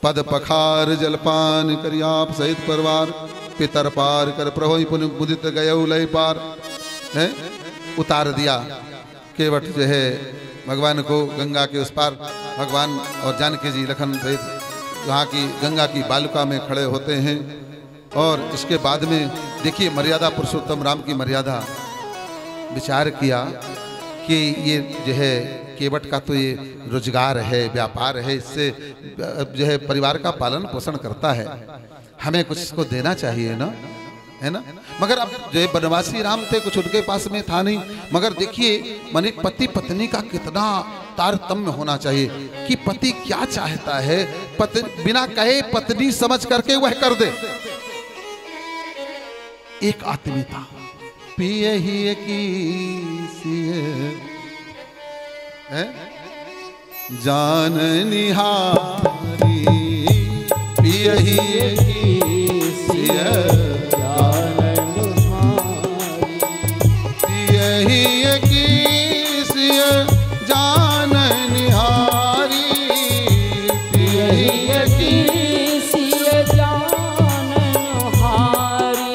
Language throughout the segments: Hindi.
पद पखार जलपान करी आप सहित परिवार, पितर पार कर प्रभु पुन मुदित गय लय पार है। उतार दिया केवट जो है भगवान को गंगा के उस पार। भगवान और जानकी जी लखन सहित वहाँ की गंगा की बालुका में खड़े होते हैं। और इसके बाद में देखिए मर्यादा, पुरुषोत्तम राम की मर्यादा। विचार किया कि ये जो है केवट का तो ये रोजगार है, व्यापार है, इससे जो है परिवार का पालन पोषण करता है, हमें कुछ इसको देना चाहिए ना, है ना। मगर अब जो बनवासी राम थे, कुछ उनके पास में था नहीं। मगर देखिए माने पति पत्नी का कितना तारतम्य होना चाहिए कि पति क्या चाहता है, पत्नी बिना कहे पत्नी समझ करके वह कर दे। एक आत्मीयता, पिए ही की है जान निहारी, पिए ही की जान निहारी, पिए ही की जान निहारी, पिए ही की जान निहारी,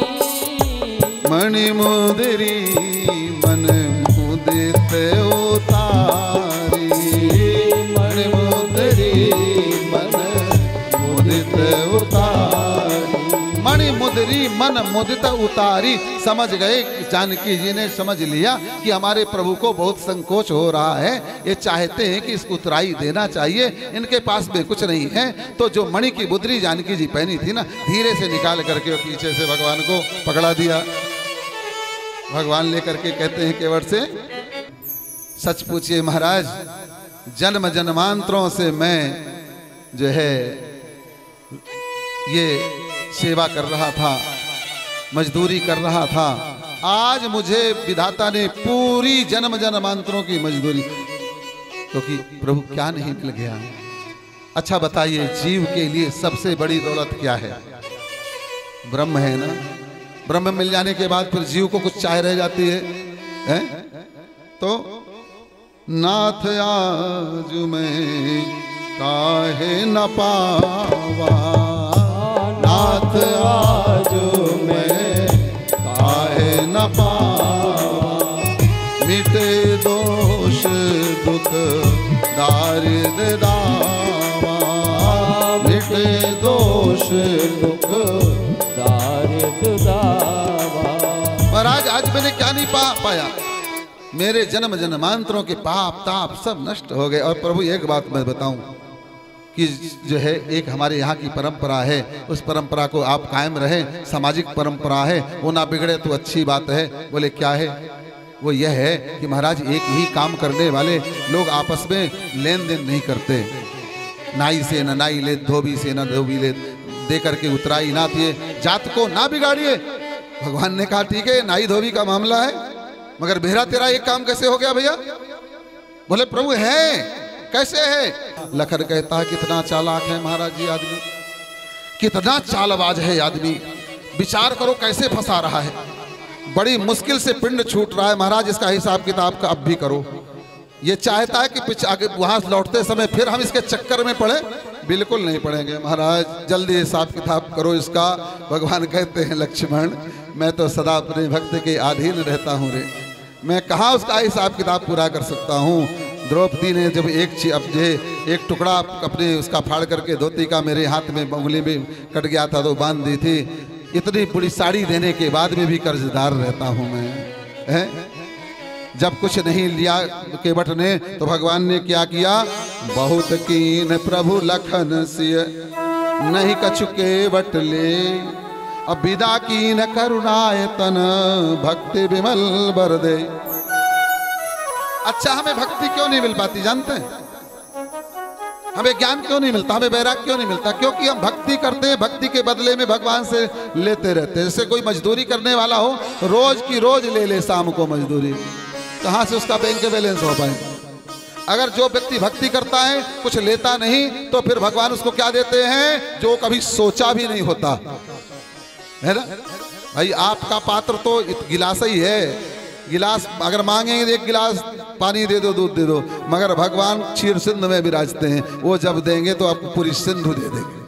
मणि मुदरी मन मुदित उतारी, मणि मुदरी मन मुदित उतारी, मणि मुदरी मन मुदित उतारी। समझ गए जानकी जी ने, समझ लिया कि हमारे प्रभु को बहुत संकोच हो रहा है, ये चाहते हैं कि इसको उतराई देना चाहिए, इनके पास में कुछ नहीं है। तो जो मणि की मुदरी जानकी जी पहनी थी ना, धीरे से निकाल करके पीछे से भगवान को पकड़ा दिया। भगवान लेकर के कहते हैं केवट से, सच पूछिए महाराज, जन्म जन्मांतरों से मैं जो है ये सेवा कर रहा था, मजदूरी कर रहा था, आज मुझे विधाता ने पूरी जन्म जन्मांतरों की मजदूरी, क्योंकि प्रभु क्या नहीं मिल गया। अच्छा बताइए, जीव के लिए सबसे बड़ी दौलत क्या है? ब्रह्म है ना। ब्रह्म मिल जाने के बाद फिर जीव को कुछ चाह रह जाती है? तो नाथ आज मैं काहे न पावा, नाथ आज मैं काहे न पावा, मिटे दोष दुख दारिद्र दावा, मिटे दोष दुख दारिद्र दावा। महाराज आज मैंने क्या नहीं पाया, मेरे जन्म जन्मांतरों के पाप ताप सब नष्ट हो गए। और प्रभु एक बात मैं बताऊं कि जो है एक हमारे यहाँ की परंपरा है, उस परंपरा को आप कायम रहें, सामाजिक परंपरा है, वो ना बिगड़े तो अच्छी बात है। बोले क्या है? वो यह है कि महाराज एक ही काम करने वाले लोग आपस में लेन देन नहीं करते। नाई से न नाई ले, धोबी से न धोबी ले, दे करके उतराई ना दिए, जात को ना बिगाड़िए। भगवान ने कहा ठीक है नाई धोबी का मामला है, मगर मेरा तेरा एक काम कैसे हो गया भैया? बोले प्रभु है, कैसे है? लखन कहता है कितना चालाक है महाराज जी आदमी, कितना चालबाज है आदमी, विचार करो कैसे फंसा रहा है। बड़ी मुश्किल से पिंड छूट रहा है महाराज, इसका हिसाब किताब का अब भी करो। ये चाहता है कि आगे वहां लौटते समय फिर हम इसके चक्कर में पड़े, बिल्कुल नहीं पड़ेंगे महाराज, जल्दी हिसाब किताब करो इसका। भगवान कहते हैं लक्ष्मण मैं तो सदा अपने भक्त के अधीन रहता हूँ रे, मैं कहाँ उसका हिसाब किताब पूरा कर सकता हूँ। द्रौपदी ने जब एक टुकड़ा अपने उसका फाड़ करके धोती का मेरे हाथ में उंगली में कट गया था तो बांध दी थी, इतनी बड़ी साड़ी देने के बाद में भी कर्जदार रहता हूँ मैं, है? जब कुछ नहीं लिया केवट ने तो भगवान ने क्या किया? बहुत कीन प्रभु लखन सिय नहीं कछु केवट ले, अब विदा कीन करुणायतन भक्ति विमल बर दे। अच्छा हमें भक्ति क्यों नहीं मिल पाती जानते हैं? हमें ज्ञान क्यों नहीं मिलता, हमें वैराग्य क्यों नहीं मिलता? क्योंकि हम भक्ति करते हैं, भक्ति के बदले में भगवान से लेते रहते हैं। जैसे कोई मजदूरी करने वाला हो, रोज की रोज ले ले शाम को मजदूरी, कहाँ से उसका बैंक बैलेंस हो पाए? अगर जो व्यक्ति भक्ति करता है कुछ लेता नहीं तो फिर भगवान उसको क्या देते हैं? जो कभी सोचा भी नहीं होता, है ना भाई? आपका पात्र तो गिलास ही है, गिलास अगर मांगेंगे 1 गिलास पानी दे दो, दूध दे दो, मगर भगवान क्षीर सिंधु में विराजते हैं, वो जब देंगे तो आपको पूरी सिंधु दे देंगे।